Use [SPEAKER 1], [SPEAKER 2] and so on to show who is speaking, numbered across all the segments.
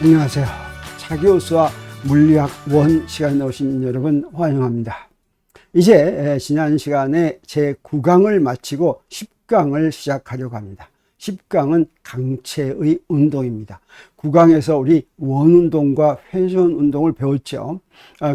[SPEAKER 1] 안녕하세요. 차교수와 물리학 원 시간에 오신 여러분 환영합니다. 이제 지난 시간에 제 9강을 마치고 10강을 시작하려고 합니다. 10강은 강체의 운동입니다. 9강에서 우리 원운동과 회전운동을 배웠죠.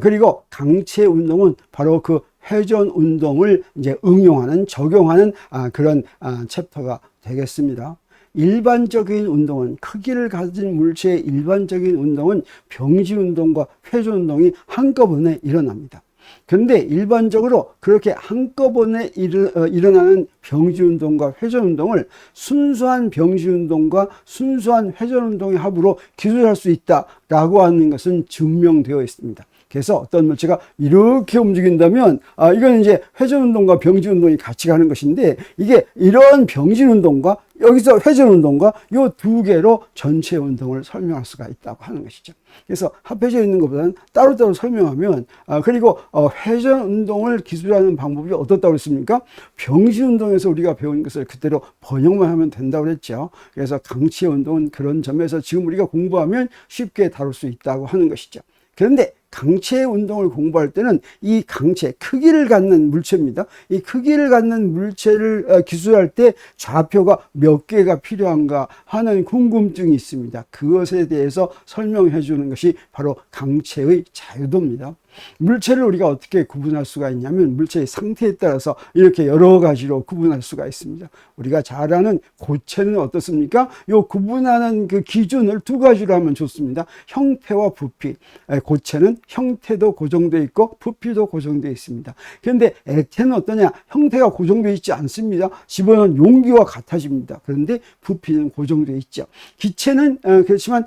[SPEAKER 1] 그리고 강체 운동은 바로 그 회전운동을 이제 응용하는, 적용하는 그런 챕터가 되겠습니다. 일반적인 운동은, 크기를 가진 물체의 일반적인 운동은 병지 운동과 회전 운동이 한꺼번에 일어납니다. 그런데 일반적으로 그렇게 한꺼번에 일어나는 병지 운동과 회전 운동을 순수한 병지 운동과 순수한 회전 운동의 합으로 기술할 수 있다라고 하는 것은 증명되어 있습니다. 그래서 어떤 물체가 이렇게 움직인다면 이건 이제 회전 운동과 병지 운동이 같이 가는 것인데, 이게 이런 병지 운동과 여기서 회전 운동과 이 두 개로 전체 운동을 설명할 수가 있다고 하는 것이죠. 그래서 합해져 있는 것보다는 따로따로 설명하면, 그리고 회전 운동을 기술하는 방법이 어떻다고 그랬습니까? 병지 운동에서 우리가 배운 것을 그대로 번역만 하면 된다고 그랬죠. 그래서 강체 운동은 그런 점에서 지금 우리가 공부하면 쉽게 다룰 수 있다고 하는 것이죠. 그런데 강체 운동을 공부할 때는 이 강체, 크기를 갖는 물체입니다. 이 크기를 갖는 물체를 기술할 때 좌표가 몇 개가 필요한가 하는 궁금증이 있습니다. 그것에 대해서 설명해 주는 것이 바로 강체의 자유도입니다. 물체를 우리가 어떻게 구분할 수가 있냐면, 물체의 상태에 따라서 이렇게 여러 가지로 구분할 수가 있습니다. 우리가 잘 아는 고체는 어떻습니까? 이 구분하는 그 기준을 두 가지로 하면 좋습니다. 형태와 부피. 고체는 형태도 고정되어 있고 부피도 고정되어 있습니다. 그런데 액체는 어떠냐? 형태가 고정되어 있지 않습니다. 집어넣은 용기와 같아집니다. 그런데 부피는 고정되어 있죠. 기체는 그렇지만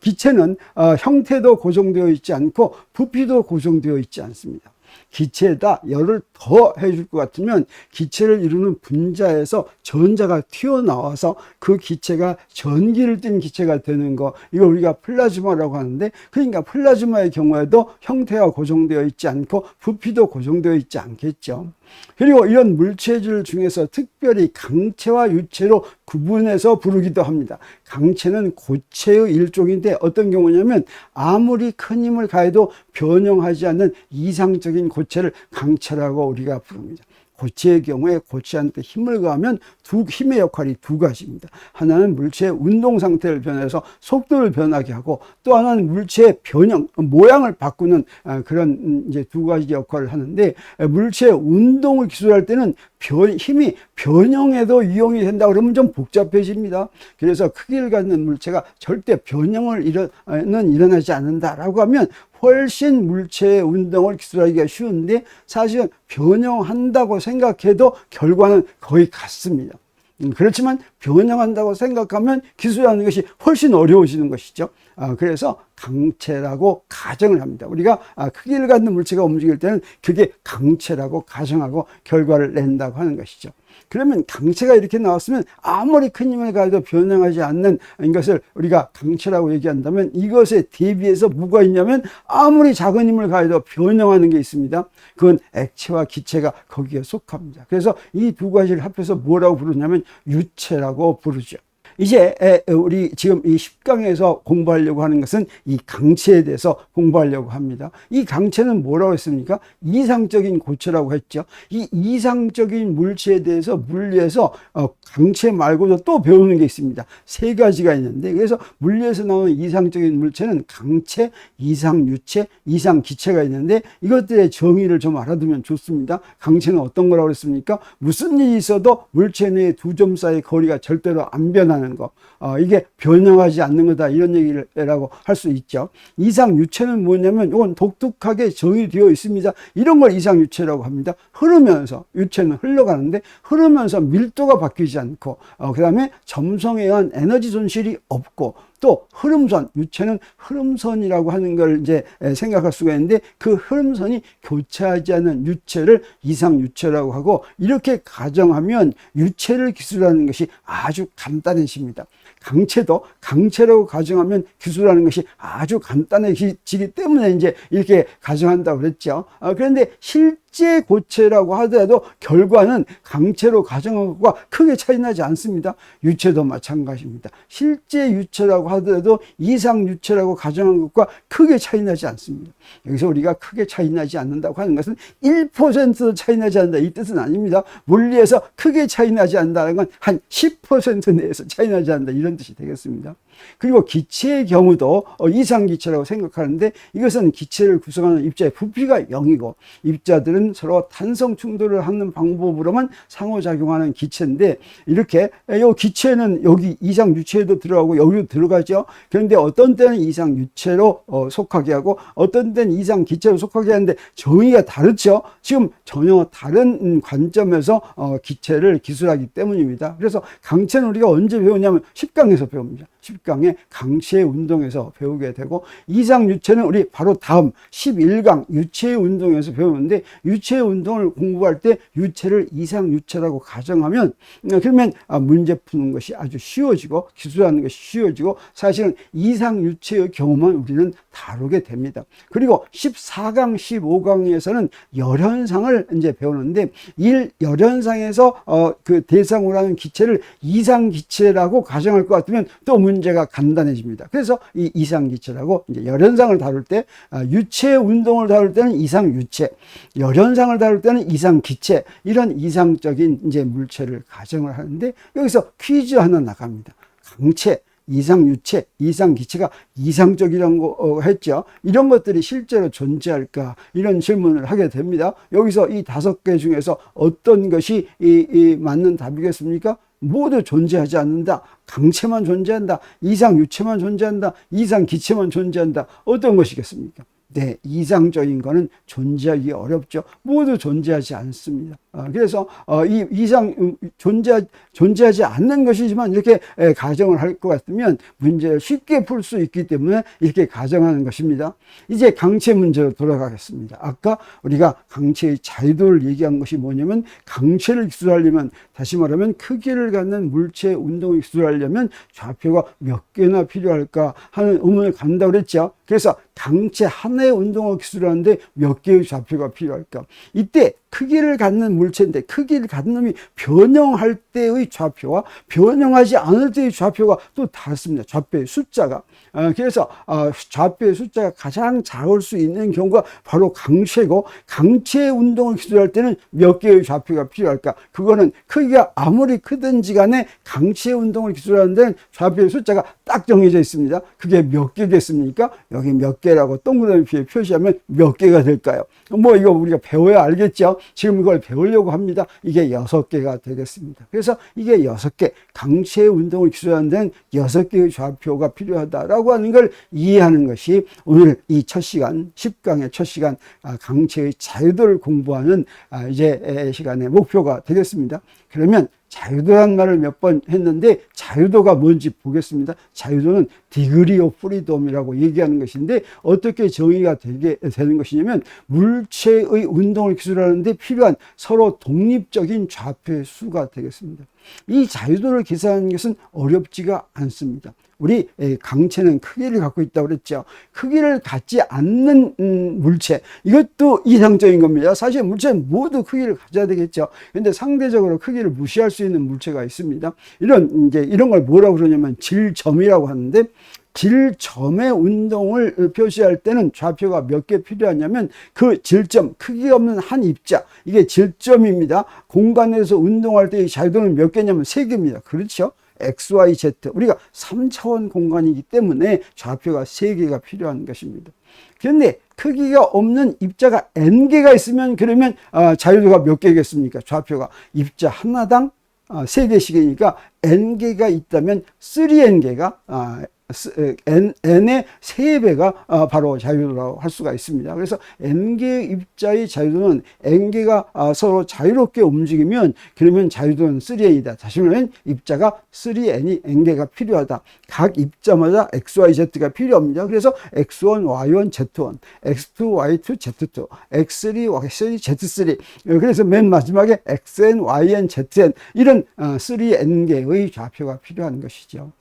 [SPEAKER 1] 기체는 형태도 고정되어 있지 않고 부피도 고정되어 있지 않습니다. 기체에다 열을 더 해줄 것 같으면 기체를 이루는 분자에서 전자가 튀어나와서 그 기체가 전기를 띤 기체가 되는 거, 이걸 우리가 플라즈마라고 하는데, 그러니까 플라즈마의 경우에도 형태가 고정되어 있지 않고 부피도 고정되어 있지 않겠죠. 그리고 이런 물체들 중에서 특별히 강체와 유체로 구분해서 부르기도 합니다. 강체는 고체의 일종인데, 어떤 경우냐면 아무리 큰 힘을 가해도 변형하지 않는 이상적인 고체를 강체라고 우리가 부릅니다. 고체의 경우에 고체한테 힘을 가하면 힘의 역할이 두 가지입니다. 하나는 물체의 운동 상태를 변해서 속도를 변하게 하고, 또 하나는 물체의 변형, 모양을 바꾸는 그런 이제 두 가지 역할을 하는데, 물체의 운동을 기술할 때는 힘이 변형에도 이용이 된다 그러면 좀 복잡해집니다. 그래서 크기를 갖는 물체가 절대 변형을 일어나지 않는다라고 하면 훨씬 물체의 운동을 기술하기가 쉬운데, 사실은 변형한다고 생각해도 결과는 거의 같습니다. 그렇지만 변형한다고 생각하면 기술하는 것이 훨씬 어려워지는 것이죠. 그래서 강체라고 가정을 합니다. 우리가 크기를 갖는 물체가 움직일 때는 그게 강체라고 가정하고 결과를 낸다고 하는 것이죠. 그러면 강체가 이렇게 나왔으면 아무리 큰 힘을 가해도 변형하지 않는 이것을 우리가 강체라고 얘기한다면, 이것에 대비해서 뭐가 있냐면 아무리 작은 힘을 가해도 변형하는 게 있습니다. 그건 액체와 기체가 거기에 속합니다. 그래서 이 두 가지를 합해서 뭐라고 부르냐면 유체라고 부르죠. 이제 우리 지금 이 10강에서 공부하려고 하는 것은 이 강체에 대해서 공부하려고 합니다. 이 강체는 뭐라고 했습니까? 이상적인 고체라고 했죠. 이 이상적인 물체에 대해서 물리에서 강체 말고도 또 배우는 게 있습니다. 세 가지가 있는데, 그래서 물리에서 나오는 이상적인 물체는 강체, 이상유체, 이상기체가 있는데, 이것들의 정의를 좀 알아두면 좋습니다. 강체는 어떤 거라고 했습니까? 무슨 일이 있어도 물체 내의 두 점 사이의 거리가 절대로 안 변하는 거, 이게 변형하지 않는 거다, 이런 얘기라고 할 수 있죠. 이상유체는 뭐냐면 이건 독특하게 정의되어 있습니다. 이런 걸 이상유체라고 합니다. 흐르면서, 유체는 흘러가는데 흐르면서 밀도가 바뀌지 않고, 그 다음에 점성에 의한 에너지 손실이 없고, 또 흐름선, 유체는 흐름선이라고 하는 걸 이제 생각할 수가 있는데, 그 흐름선이 교차하지 않는 유체를 이상유체라고 하고, 이렇게 가정하면 유체를 기술하는 것이 아주 간단해집니다. 강체도 강체라고 가정하면 기술하는 것이 아주 간단해지기 때문에 이제 이렇게 가정한다고 그랬죠. 그런데 실제 실제 고체라고 하더라도 결과는 강체로 가정한 것과 크게 차이 나지 않습니다. 유체도 마찬가지입니다. 실제 유체라고 하더라도 이상 유체라고 가정한 것과 크게 차이 나지 않습니다. 여기서 우리가 크게 차이 나지 않는다고 하는 것은 1%도 차이 나지 않는다 이 뜻은 아닙니다. 물리에서 크게 차이 나지 않는다는 건 한 10% 내에서 차이 나지 않는다 이런 뜻이 되겠습니다. 그리고 기체의 경우도 이상기체라고 생각하는데 이것은 기체를 구성하는 입자의 부피가 0이고 입자들은 서로 탄성 충돌을 하는 방법으로만 상호작용하는 기체인데 이렇게 이 기체는 여기 이상유체에도 들어가고 여기도 들어가죠. 그런데 어떤 때는 이상유체로 속하게 하고 어떤 때는 이상기체로 속하게 하는데 정의가 다르죠. 지금 전혀 다른 관점에서 기체를 기술하기 때문입니다. 그래서 강체는 우리가 언제 배우냐면 10강에서 배웁니다. 10강의 강체의 운동에서 배우게 되고 이상유체는 우리 바로 다음 11강 유체의 운동에서 배우는데 유체의 운동을 공부할 때 유체를 이상유체라고 가정하면 그러면 문제 푸는 것이 아주 쉬워지고 기술하는 것이 쉬워지고 사실은 이상유체의 경우만 우리는 다루게 됩니다. 그리고 14강 15강에서는 열현상을 이제 배우는데 열현상에서 그 대상으로 하는 기체를 이상기체라고 가정할 것 같으면 또 문제가 간단해집니다. 그래서 이 이상기체라고 이제 열현상을 다룰 때 유체 운동을 다룰 때는 이상유체, 열현상을 다룰 때는 이상기체 이런 이상적인 이제 물체를 가정을 하는데 여기서 퀴즈 하나 나갑니다. 강체, 이상유체, 이상기체가 이상적이라는 거 했죠. 이런 것들이 실제로 존재할까 이런 질문을 하게 됩니다. 여기서 이 5개 중에서 어떤 것이 이 맞는 답이겠습니까? 모두 존재하지 않는다. 강체만 존재한다. 이상유체만 존재한다. 이상기체만 존재한다. 어떤 것이겠습니까? 네, 이상적인 거는 존재하기 어렵죠. 모두 존재하지 않습니다. 그래서 이 이상 존재하지 않는 것이지만 이렇게 가정을 할 것 같으면 문제를 쉽게 풀 수 있기 때문에 이렇게 가정하는 것입니다. 이제 강체 문제로 돌아가겠습니다. 아까 우리가 강체의 자유도를 얘기한 것이 뭐냐면 강체를 기술하려면 다시 말하면 크기를 갖는 물체의 운동을 기술하려면 좌표가 몇 개나 필요할까 하는 의문을 갖는다고 그랬죠. 그래서 강체 하나의 운동을 기술하는데 몇 개의 좌표가 필요할까? 이때 크기를 갖는 물체인데 크기를 갖는 놈이 변형할 때의 좌표와 변형하지 않을 때의 좌표가 또 다릅니다. 좌표의 숫자가. 그래서 좌표의 숫자가 가장 작을 수 있는 경우가 바로 강체고 강체의 운동을 기술할 때는 몇 개의 좌표가 필요할까? 그거는 크기가 아무리 크든지 간에 강체의 운동을 기술하는 데는 좌표의 숫자가 딱 정해져 있습니다. 그게 몇 개겠습니까? 여기 몇 개라고 동그라미 표시하면 몇 개가 될까요? 뭐 이거 우리가 배워야 알겠죠? 지금 이걸 배우려고 합니다. 이게 6개가 되겠습니다. 그래서 이게 6개, 강체의 운동을 기술하는 데는 6개의 좌표가 필요하다라고 하는 걸 이해하는 것이 오늘 이 첫 시간, 10강의 첫 시간 강체의 자유도를 공부하는 이제 시간의 목표가 되겠습니다. 그러면 자유도란 말을 몇 번 했는데 자유도가 뭔지 보겠습니다. 자유도는 디그리 오브 프리덤이라고 얘기하는 것인데 어떻게 정의가 되는 것이냐면 물체의 운동을 기술하는데 필요한 서로 독립적인 좌표의 수가 되겠습니다. 이 자유도를 계산하는 것은 어렵지가 않습니다. 우리 강체는 크기를 갖고 있다고 그랬죠. 크기를 갖지 않는 물체, 이것도 이상적인 겁니다. 사실 물체는 모두 크기를 가져야 되겠죠. 그런데 상대적으로 크기를 무시할 수 있는 물체가 있습니다. 이런 걸 뭐라고 그러냐면 질점이라고 하는데 질점의 운동을 표시할 때는 좌표가 몇 개 필요하냐면 그 질점, 크기가 없는 한 입자, 이게 질점입니다. 공간에서 운동할 때 이 자유도는 몇 개냐면 3개입니다. 그렇죠? X, Y, Z. 우리가 3차원 공간이기 때문에 좌표가 3개가 필요한 것입니다. 그런데 크기가 없는 입자가 N개가 있으면 그러면 자유도가 몇 개겠습니까? 좌표가 입자 하나당 3개씩이니까 N개가 있다면 3N개가 n의 3배가 바로 자유도라고 할 수가 있습니다. 그래서 n개의 입자의 자유도는 n개가 서로 자유롭게 움직이면 그러면 자유도는 3n이다. 다시 말하면 입자가 3n이 n개가 필요하다. 각 입자마다 x, y, z가 필요합니다. 그래서 x1, y1, z1, x2, y2, z2, x3, y3, z3. 그래서 맨 마지막에 xn, yn, zn 이런 3n개의 좌표가 필요한 것이죠.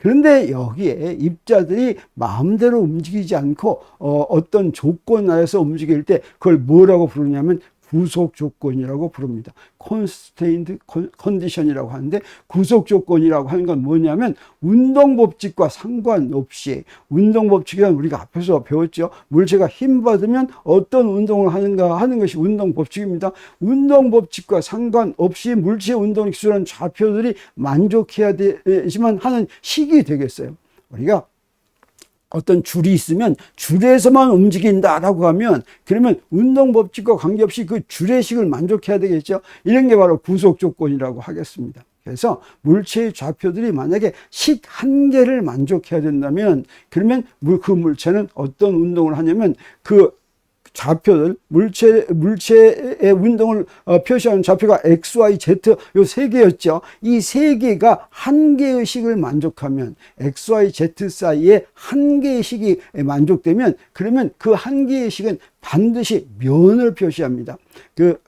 [SPEAKER 1] 그런데 여기에 입자들이 마음대로 움직이지 않고 어떤 조건 아래서 움직일 때 그걸 뭐라고 부르냐면 구속 조건이라고 부릅니다. constrained condition이라고 하는데, 구속 조건이라고 하는 건 뭐냐면 운동 법칙과 상관없이, 운동 법칙은 우리가 앞에서 배웠죠. 물체가 힘 받으면 어떤 운동을 하는가 하는 것이 운동 법칙입니다. 운동 법칙과 상관없이 물체 운동을 기술하는 좌표들이 만족해야 되지만 하는 식이 되겠어요. 우리가 어떤 줄이 있으면 줄에서만 움직인다라고 하면, 그러면 운동 법칙과 관계없이 그 줄의 식을 만족해야 되겠죠. 이런 게 바로 구속 조건이라고 하겠습니다. 그래서 물체의 좌표들이 만약에 식 한 개를 만족해야 된다면, 그러면 그 물체는 어떤 운동을 하냐면, 그 좌표들, 물체의 운동을 표시하는 좌표가 X, Y, Z 요 세 개였죠. 이 세 개가 한 개의 식을 만족하면, X, Y, Z 사이에 한 개의 식이 만족되면, 그러면 그 한 개의 식은 반드시 면을 표시합니다.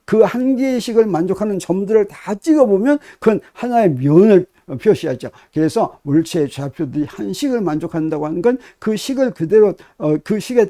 [SPEAKER 1] 그 한 개의 식을 만족하는 점들을 다 찍어보면 그건 하나의 면을 표시하죠. 그래서 물체의 좌표들이 한 식을 만족한다고 하는 건 그 식을 그대로 그 식에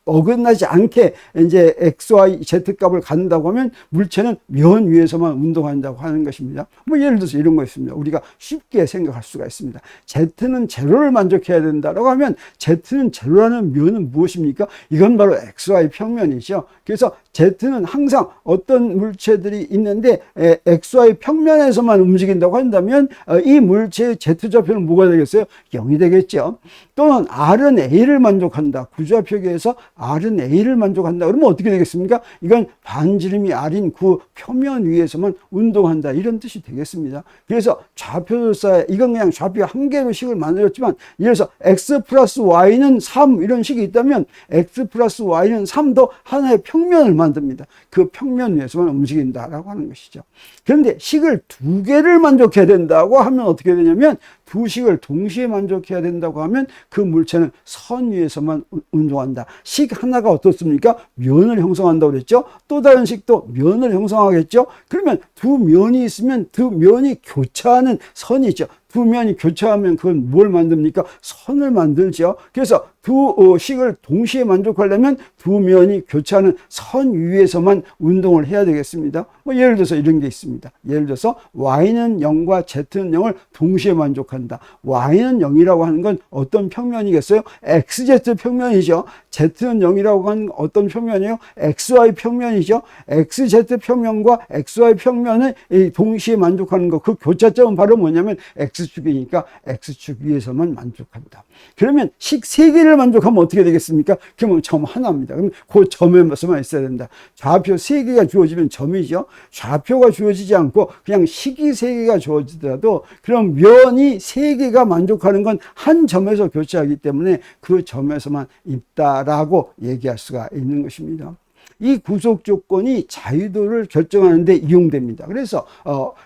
[SPEAKER 1] 어긋나지 않게 이제 X, Y, Z 값을 갖는다고 하면 물체는 면 위에서만 운동한다고 하는 것입니다. 뭐 예를 들어서 이런 거 있습니다. 우리가 쉽게 생각할 수가 있습니다. Z는 제로를 만족해야 된다라고 하면, Z는 제로라는 면은 무엇입니까? 이건 바로 X, Y 평면이죠. 그래서 Z는 항상 어떤 물체들이 있는데 X, Y 평면에서만 움직인다고 한다면 이 물체의 Z좌표는 뭐가 되겠어요? 0이 되겠죠. 또는 R은 A를 만족한다. 구좌표계에서 R은 A를 만족한다. 그러면 어떻게 되겠습니까? 이건 반지름이 R인 그 표면 위에서만 운동한다. 이런 뜻이 되겠습니다. 그래서 좌표들 사이, 이건 그냥 좌표 한 개로 식을 만들었지만, 예를 들어서 X 플러스 Y는 3 이런 식이 있다면 X 플러스 Y는 3도 하나의 평면을 만듭니다. 그 평면 위에서만 움직인다라고 하는 것이죠. 그런데 식을 두 개를 만족해야 된다고 하면 어떻게 되냐면, 두 식을 동시에 만족해야 된다고 하면 그 물체는 선 위에서만 운동한다. 식 하나가 어떻습니까? 면을 형성한다고 그랬죠. 또 다른 식도 면을 형성하겠죠. 그러면 두 면이 있으면 두 면이 교차하는 선이죠. 두 면이 교차하면 그건 뭘 만듭니까? 선을 만들죠. 그래서 두 식을 동시에 만족하려면 두 면이 교차하는 선 위에서만 운동을 해야 되겠습니다. 뭐 예를 들어서 이런 게 있습니다. 예를 들어서 Y는 0과 Z는 0을 동시에 만족한다. Y는 0이라고 하는 건 어떤 평면이겠어요? XZ 평면이죠. Z는 0이라고 하는 어떤 평면이에요? XY 평면이죠. XZ 평면과 XY 평면을 동시에 만족하는 것, 그 교차점은 바로 뭐냐면 X축이니까 X축 위에서만 만족한다. 그러면 식 3개를 만족하면 어떻게 되겠습니까? 그러면 점 하나입니다. 그럼 그 점에서만 있어야 된다. 좌표 3개가 주어지면 점이죠. 좌표가 주어지지 않고 그냥 식이 3개가 주어지더라도, 그럼 면이 3개가 만족하는 건 한 점에서 교차하기 때문에 그 점에서만 있다라고 얘기할 수가 있는 것입니다. 이 구속 조건이 자유도를 결정하는 데 이용됩니다. 그래서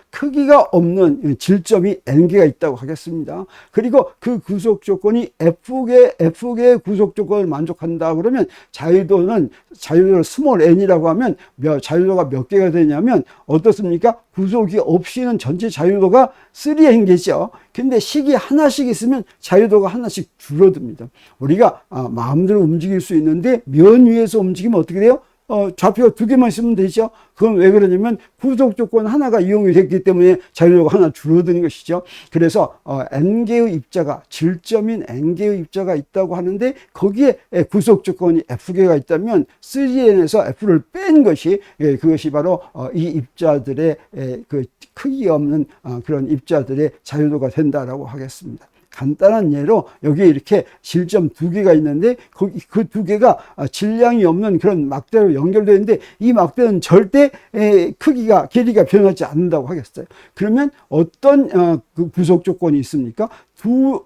[SPEAKER 1] 크기가 없는 질점이 n개가 있다고 하겠습니다. 그리고 그 구속 조건이 f개의 구속 조건을 만족한다 그러면 자유도를 스몰 n이라고 하면 자유도가 몇 개가 되냐면 어떻습니까? 구속이 없이는 전체 자유도가 3n개죠. 근데 식이 하나씩 있으면 자유도가 하나씩 줄어듭니다. 우리가 마음대로 움직일 수 있는데 면 위에서 움직이면 어떻게 돼요? 좌표가 2개만 있으면 되죠. 그건 왜 그러냐면 구속 조건 하나가 이용이 됐기 때문에 자유도가 하나 줄어드는 것이죠. 그래서 n개의 입자가, 질점인 n개의 입자가 있다고 하는데 거기에 구속 조건이 f개가 있다면 3n에서 f를 뺀 것이, 그것이 바로 이 입자들의 그 크기 없는 그런 입자들의 자유도가 된다라고 하겠습니다. 간단한 예로 여기에 이렇게 질점 2개가 있는데 그 2개가 질량이 없는 그런 막대로 연결되어 있는데 이 막대는 절대 길이가 변하지 않는다고 하겠어요. 그러면 어떤 그 구속 조건이 있습니까? 두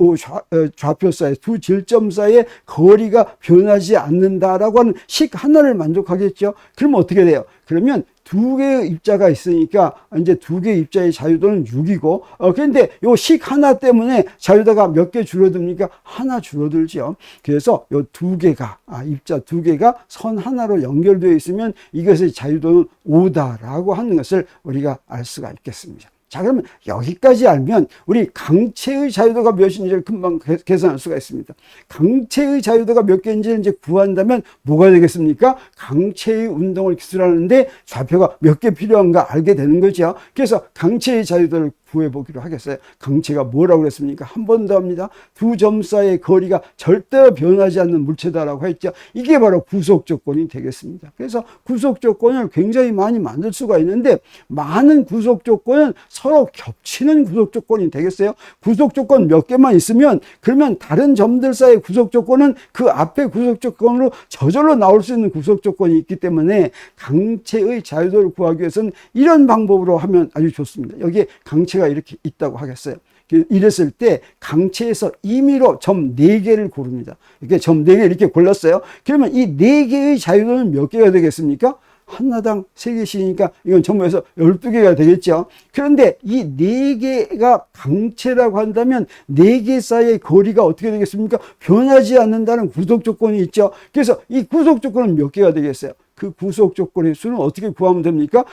[SPEAKER 1] 좌표 사이, 두 질점 사이의 거리가 변하지 않는다라고 하는 식 하나를 만족하겠죠. 그러면 어떻게 돼요? 그러면 2개의 입자가 있으니까 이제 2개의 입자의 자유도는 6이고, 그런데 요 식 하나 때문에 자유도가 몇 개 줄어듭니까? 하나 줄어들죠. 그래서 요 2개가, 입자 2개가 선 하나로 연결되어 있으면 이것의 자유도는 5다라고 하는 것을 우리가 알 수가 있겠습니다. 자, 그러면 여기까지 알면 우리 강체의 자유도가 몇인지를 금방 계산할 수가 있습니다. 강체의 자유도가 몇 개인지를 이제 구한다면 뭐가 되겠습니까? 강체의 운동을 기술하는데 좌표가 몇 개 필요한가 알게 되는 거죠. 그래서 강체의 자유도를 구해보기로 하겠어요. 강체가 뭐라고 그랬습니까? 한 번 더 합니다. 두 점 사이의 거리가 절대로 변하지 않는 물체다라고 했죠. 이게 바로 구속 조건이 되겠습니다. 그래서 구속 조건을 굉장히 많이 만들 수가 있는데, 많은 구속 조건은 서로 겹치는 구속 조건이 되겠어요. 구속 조건 몇 개만 있으면 그러면 다른 점들 사이의 구속 조건은 그 앞에 구속 조건으로 저절로 나올 수 있는 구속 조건이 있기 때문에 강체의 자유도를 구하기 위해서는 이런 방법으로 하면 아주 좋습니다. 여기에 강체가 이렇게 있다고 하겠어요. 이랬을 때 강체에서 임의로 점 4개를 고릅니다. 이렇게 점 4개 이렇게 골랐어요. 그러면 이 4개의 자유도는 몇 개가 되겠습니까? 하나당 3개씩이니까 이건 전부 해서 12개가 되겠죠. 그런데 이 4개가 강체라고 한다면 4개 사이의 거리가 어떻게 되겠습니까? 변하지 않는다는 구속 조건이 있죠. 그래서 이 구속 조건은 몇 개가 되겠어요? 그 구속 조건의 수는 어떻게 구하면 됩니까?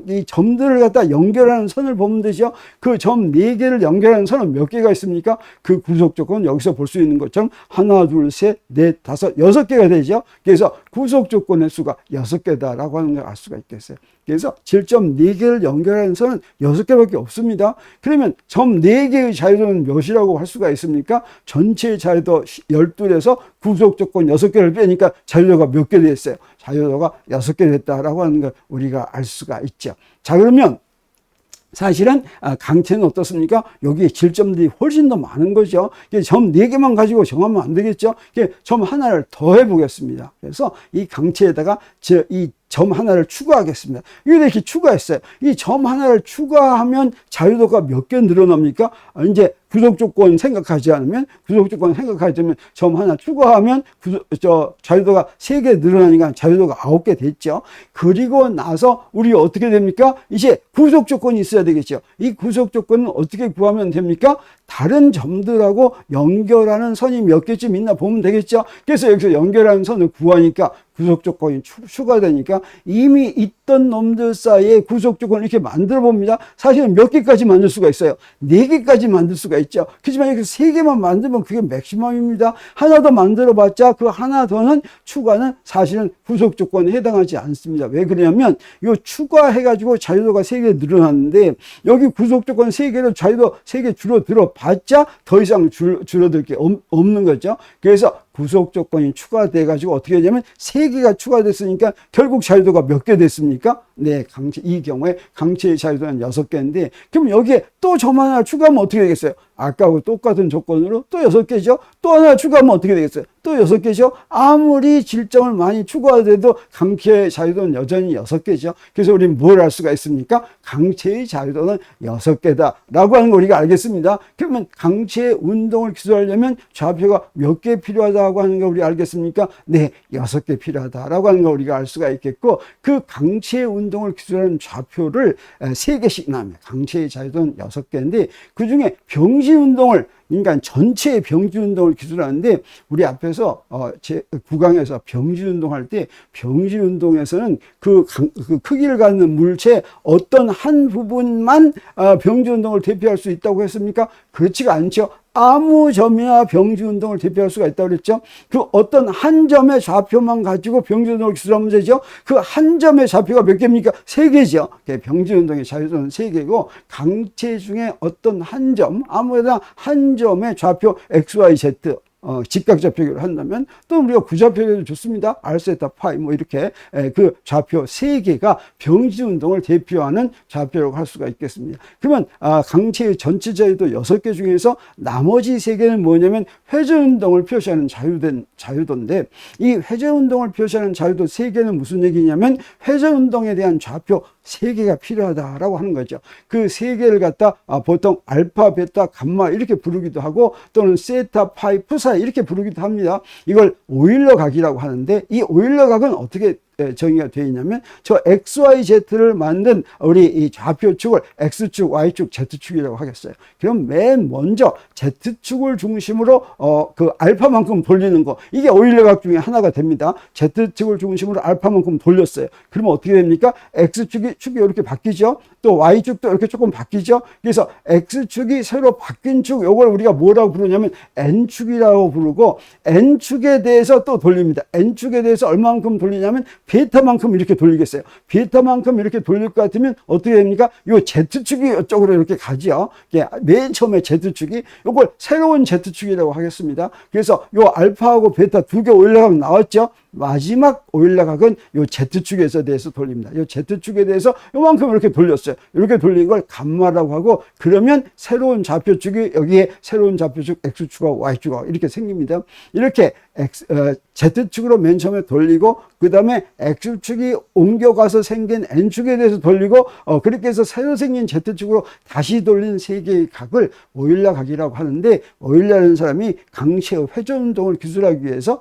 [SPEAKER 1] 이 점들을 갖다 연결하는 선을 보면 되죠. 그 점 4개를 연결하는 선은 몇 개가 있습니까? 그 구속 조건은 여기서 볼 수 있는 것처럼 하나, 둘, 셋, 넷, 다섯, 6개가 되죠. 그래서 구속 조건의 수가 6개다라고 하는 걸 알 수가 있겠어요. 그래서 질점 4개를 연결하는 선은 6개밖에 없습니다. 그러면 점 4개의 자유도는 몇이라고 할 수가 있습니까? 전체의 자유도 12에서 구속 조건 6개를 빼니까 자유도가 몇 개 됐어요? 자유도가 6개 됐다라고 하는 걸 우리가 알 수가 있죠. 자, 그러면 사실은 강체는 어떻습니까? 여기 질점들이 훨씬 더 많은 거죠. 점 4개만 가지고 정하면 안 되겠죠. 점 하나를 더 해보겠습니다. 그래서 이 강체에다가 이 점 하나를 추가하겠습니다. 이렇게 추가했어요. 이 점 하나를 추가하면 자유도가 몇 개 늘어납니까? 이제 구속 조건 생각하지 않으면, 구속 조건 생각하지 않으면 점 하나 추가하면 자유도가 3개 늘어나니까 자유도가 9개 됐죠. 그리고 나서 우리 어떻게 됩니까? 이제 구속 조건이 있어야 되겠죠. 이 구속 조건은 어떻게 구하면 됩니까? 다른 점들하고 연결하는 선이 몇 개쯤 있나 보면 되겠죠. 그래서 여기서 연결하는 선을 구하니까 구속 조건이 추가되니까 이미 있던 놈들 사이에 구속 조건을 이렇게 만들어 봅니다. 사실은 몇 개까지 만들 수가 있어요? 4개까지 만들 수가 있죠. 그렇지만 여기서 3개만 만들면 그게 맥시멈입니다. 하나 더 만들어 봤자 그 하나 더는 추가는 사실은 구속 조건에 해당하지 않습니다. 왜 그러냐면 이 추가해가지고 자유도가 3개 늘어났는데 여기 구속 조건 3개로 자유도 3개 줄어들어 봤자 더 이상 줄어들 게 없는 거죠. 그래서 구속 조건이 추가돼 가지고 어떻게 되냐면 3개가 추가됐으니까 결국 자유도가 몇 개 됐습니까? 네, 이 경우에 강체의 자유도는 6개인데 그럼 여기에 또 점 하나 추가하면 어떻게 되겠어요? 아까하고 똑같은 조건으로 또 6개죠. 또 하나 추가하면 어떻게 되겠어요? 또 6개죠. 아무리 질점을 많이 추가해도 강체의 자유도는 여전히 6개죠. 그래서 우리는 뭘 알 수가 있습니까? 강체의 자유도는 6개다 라고 하는 걸 우리가 알겠습니다. 그러면 강체의 운동을 기술하려면 좌표가 몇 개 필요하다고 하는 걸 우리 알겠습니까? 네, 6개 필요하다라고 하는 걸 우리가 알 수가 있겠고, 그 강체의 운동을 기술하는 좌표를 3개씩 나옵니다. 강체의 자유도는 6개인데 그 중에 병지 운동을, 그러니까 전체의 병지 운동을 기술하는데 우리 앞에서 제 9강에서 병지 운동할 때 병지 운동에서는 그 크기를 갖는 물체 어떤 한 부분만 병지 운동을 대표할 수 있다고 했습니까? 그렇지가 않죠. 아무 점이나 병지 운동을 대표할 수가 있다고 그랬죠. 그 어떤 한 점의 좌표만 가지고 병지 운동을 기술하면 되죠. 그 한 점의 좌표가 몇 개입니까? 3개죠. 병지 운동의 자유도는 3개고 강체 중에 어떤 한 점, 아무데나 한 점의 좌표 XYZ 직각좌표기를 한다면 또 우리가 구좌표기도 좋습니다. R, 세타, 파이 뭐 이렇게 그 좌표 3개가 병지 운동을 대표하는 좌표라고 할 수가 있겠습니다. 그러면 강체의 전체 자유도 6개 중에서 나머지 3개는 뭐냐면 회전 운동을 표시하는 자유도인데 이 회전 운동을 표시하는 자유도 3개는 무슨 얘기냐면 회전 운동에 대한 좌표 3개가 필요하다라고 하는 거죠. 그 3개를 갖다 보통 알파, 베타, 감마 이렇게 부르기도 하고 또는 세타, 파이, 푸사 이렇게 부르기도 합니다. 이걸 오일러 각이라고 하는데 이 오일러 각은 어떻게 정의가 되어 있냐면 저 XYZ를 만든 우리 이 좌표축을 X축, Y축, Z축이라고 하겠어요. 그럼 맨 먼저 Z축을 중심으로 그 알파만큼 돌리는 거, 이게 오일러각 중에 하나가 됩니다. Z축을 중심으로 알파만큼 돌렸어요. 그러면 어떻게 됩니까? X축이 이렇게 바뀌죠. 또 Y축도 이렇게 조금 바뀌죠. 그래서 X축이 새로 바뀐 축, 요걸 우리가 뭐라고 부르냐면 N축이라고 부르고, N축에 대해서 또 돌립니다. N축에 대해서 얼마만큼 돌리냐면 베타만큼 이렇게 돌리겠어요. 베타만큼 이렇게 돌릴 것 같으면 어떻게 됩니까? 요 Z축이 이쪽으로 이렇게 가죠. 맨 처음에 Z축이, 요걸 새로운 Z축이라고 하겠습니다. 그래서 요 알파하고 베타 두 개 오일러각 나왔죠. 마지막 오일러각은 요 Z축에서 대해서 돌립니다. 요 Z축에 대해서 요만큼 이렇게 돌렸어요. 이렇게 돌린 걸 감마라고 하고, 그러면 새로운 좌표축이 여기에 새로운 좌표축 X축하고 Y축하고 이렇게 생깁니다. 이렇게 Z축으로 맨 처음에 돌리고, 그 다음에 X축이 옮겨가서 생긴 N축에 대해서 돌리고, 그렇게 해서 새로 생긴 Z축으로 다시 돌린 세 개의 각을 오일러각이라고 하는데, 오일러라는 사람이 강체의 회전운동을 기술하기 위해서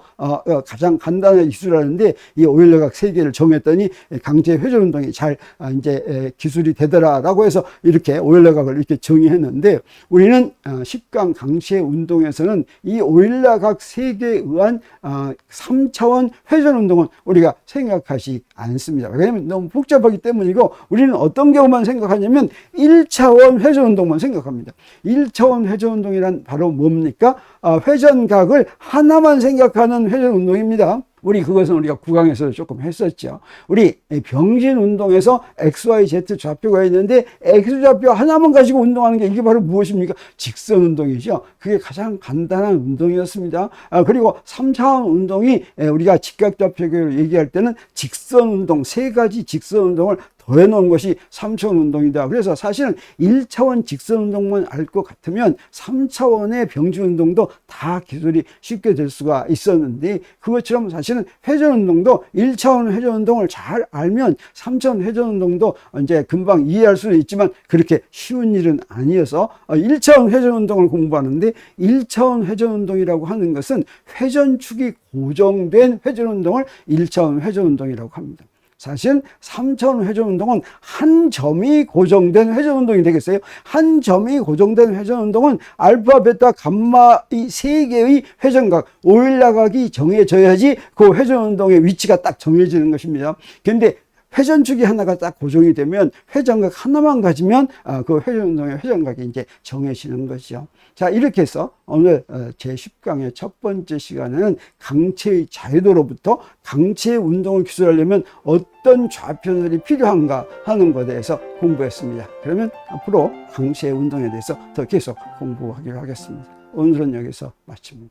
[SPEAKER 1] 가장 간단하게 기술하는데, 이 오일러각 세 개를 정했더니 강체 회전운동이 잘 이제 기술이 되더라라고 해서 이렇게 오일러각을 이렇게 정의했는데, 우리는 10강 강체 운동에서는 이 오일러각 세 개에 의한 3차원 회전운동은 우리가 생각하지 않습니다. 왜냐하면 너무 복잡하기 때문이고, 우리는 어떤 경우만 생각하냐면 1차원 회전운동만 생각합니다. 1차원 회전운동이란 바로 뭡니까? 회전각을 하나만 생각하는 회전운동입니다. 그것은 우리가 9강에서 조금 했었죠. 우리 병진 운동에서 XYZ 좌표가 있는데, X좌표 하나만 가지고 운동하는 게 이게 바로 무엇입니까? 직선 운동이죠. 그게 가장 간단한 운동이었습니다. 그리고 3차원 운동이 우리가 직각좌표를 얘기할 때는 직선 운동, 세 가지 직선 운동을 더해 놓은 것이 3차원 운동이다. 그래서 사실은 1차원 직선 운동만 알 것 같으면 3차원의 병진 운동도 다 기술이 쉽게 될 수가 있었는데, 그것처럼 사실은 회전 운동도 1차원 회전 운동을 잘 알면 3차원 회전 운동도 이제 금방 이해할 수는 있지만 그렇게 쉬운 일은 아니어서 1차원 회전 운동을 공부하는데, 1차원 회전 운동이라고 하는 것은 회전축이 고정된 회전 운동을 1차원 회전 운동이라고 합니다. 사실 3차원 회전운동은 한 점이 고정된 회전운동이 되겠어요. 한 점이 고정된 회전운동은 알파, 베타, 감마 이 세 개의 회전각, 오일러각이 정해져야지 그 회전운동의 위치가 딱 정해지는 것입니다. 그런데 회전축이 하나가 딱 고정이 되면, 회전각 하나만 가지면 그 회전운동의 회전각이 이제 정해지는 것이죠. 자, 이렇게 해서 오늘 제10강의 첫 번째 시간에는 강체의 자유도로부터 강체의 운동을 기술하려면 어떤 좌표들이 필요한가 하는 것에 대해서 공부했습니다. 그러면 앞으로 강체의 운동에 대해서 더 계속 공부하기로 하겠습니다. 오늘은 여기서 마칩니다.